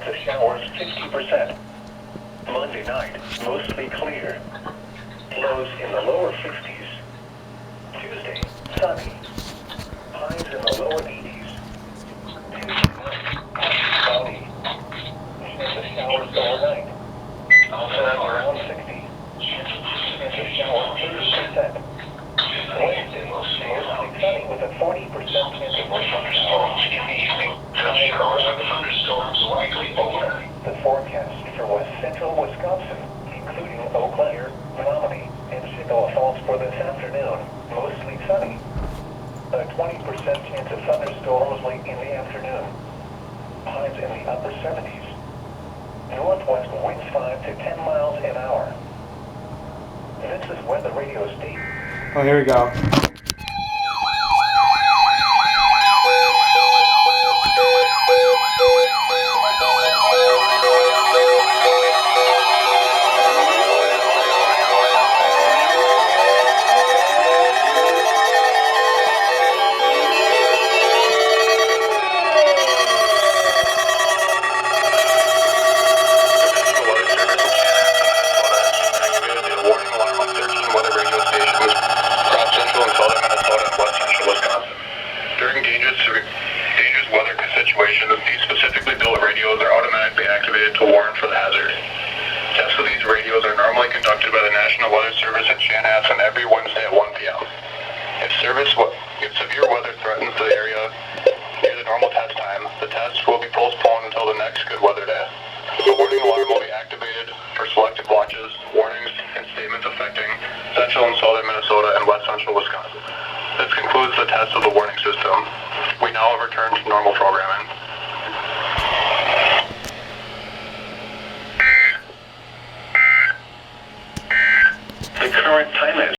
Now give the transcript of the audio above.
of showers 50%. Monday night, mostly clear. Lows in the lower 60s. Tuesday, sunny. Highs in the lower 80s. Tuesday night, cloudy. Chance of showers overnight. Around 60. Chance of showers 30%. Wednesday, mostly sunny with a 40% chance of thunderstorms in the evening. Showers and thunderstorms likely overnight. The forecast for west central Wisconsin, including Eau Claire, Menominee, and Chippewa Falls for this afternoon, mostly sunny. A 20% chance of thunderstorms late in the afternoon. Highs in the upper 70s. Northwest winds 5 to 10 miles an hour. This is Weather Radio State. Oh, here we go. During dangerous weather situations, these specifically built radios are automatically activated to warn for the hazard. Tests of these radios are normally conducted by the National Weather Service at Chanhassen every Wednesday at 1 p.m. If severe weather threatens the area near the normal test time, the test will be postponed until the next good weather day. The warning alarm will be activated for selected watches, warnings, and statements affecting central and southern Minnesota and west central Wisconsin. This concludes the test of the warning system. We now have returned to normal programming. The current time is